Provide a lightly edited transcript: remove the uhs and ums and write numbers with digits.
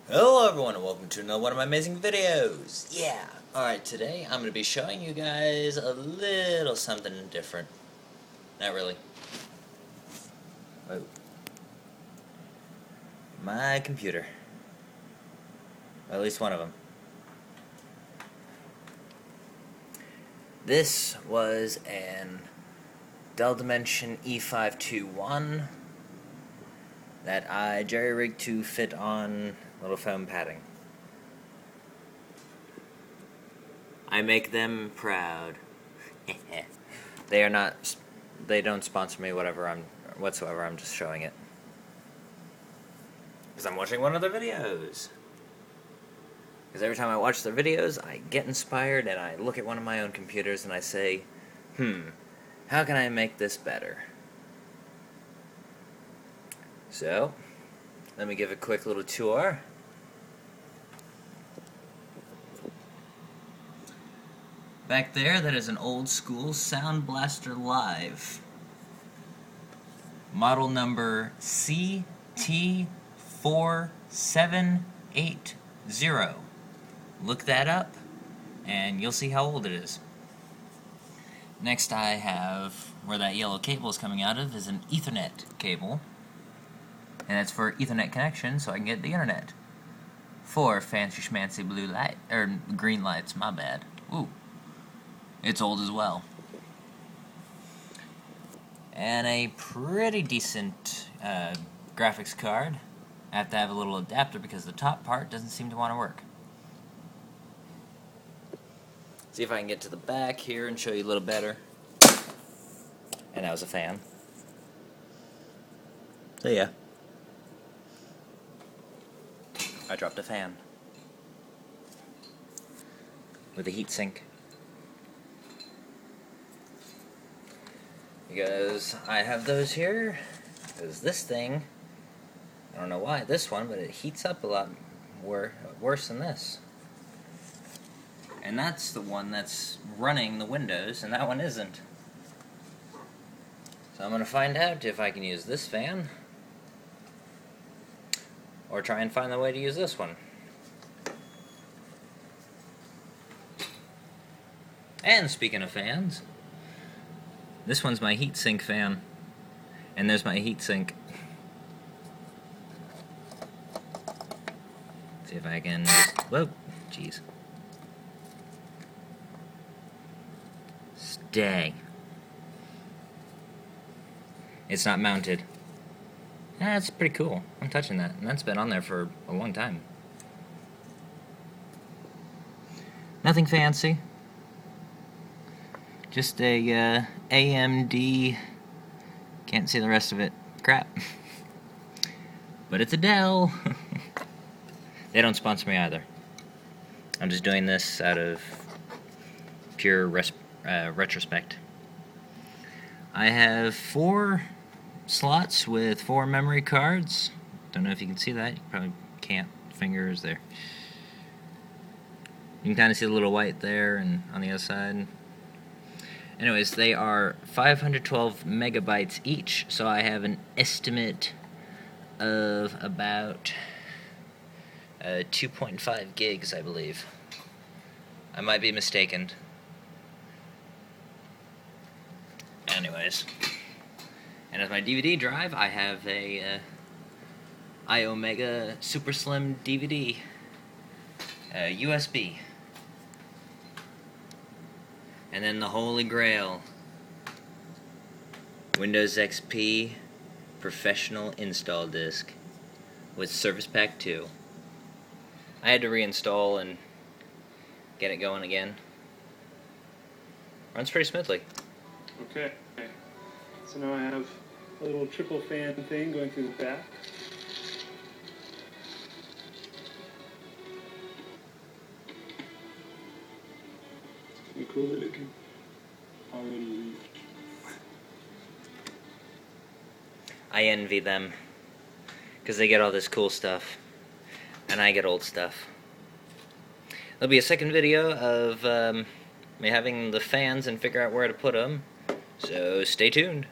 Hello everyone and welcome to another one of my amazing videos. Yeah! Alright, today I'm going to be showing you guys a little something different. Not really. Whoa. My computer. Well, at least one of them. This was an Dell Dimension E521 that I jerry-rigged to fit on little foam padding. I make them proud. They don't sponsor me whatsoever, I'm just showing it. Because I'm watching one of their videos. Because every time I watch their videos, I get inspired and I look at one of my own computers and I say, how can I make this better? So, let me give a quick little tour. Back there, that is an old school Sound Blaster Live. Model number CT4780. Look that up, and you'll see how old it is. Next I have, where that yellow cable is coming out of, is an Ethernet cable. And it's for Ethernet connection, so I can get the internet. 4 fancy schmancy blue light, or green lights, my bad. Ooh. It's old as well. And a pretty decent graphics card. I have to have a little adapter because the top part doesn't seem to want to work. See if I can get to the back here and show you a little better. And that was a fan. So yeah. I dropped a fan. With a heatsink. Because I have those here, because this thing, I don't know why this one, but it heats up a lot worse than this. And that's the one that's running the Windows, and that one isn't. So I'm going to find out if I can use this fan, or try and find the way to use this one. And speaking of fans, this one's my heatsink fan, and there's my heatsink. See if I can just, whoa, jeez. Stay. It's not mounted. That's pretty cool. I'm touching that, and that's been on there for a long time. Nothing fancy. Just a AMD, can't see the rest of it, crap. But it's a Dell. They don't sponsor me either. I'm just doing this out of pure retrospect. I have 4 slots with 4 memory cards. Don't know if you can see that, you probably can't, fingers there. You can kind of see the little white there and on the other side. Anyways, they are 512 megabytes each, so I have an estimate of about 2.5 gigs, I believe. I might be mistaken. Anyways, and as my DVD drive, I have a iOmega Super Slim DVD USB. And then the Holy Grail, Windows XP Professional Install Disc with Service Pack 2. I had to reinstall and get it going again. Runs pretty smoothly. Okay, so now I have a little triple fan thing going through the back. Pretty cool looking. Already leaked. I envy them, because they get all this cool stuff, and I get old stuff. There'll be a second video of me having the fans and figure out where to put them, so stay tuned.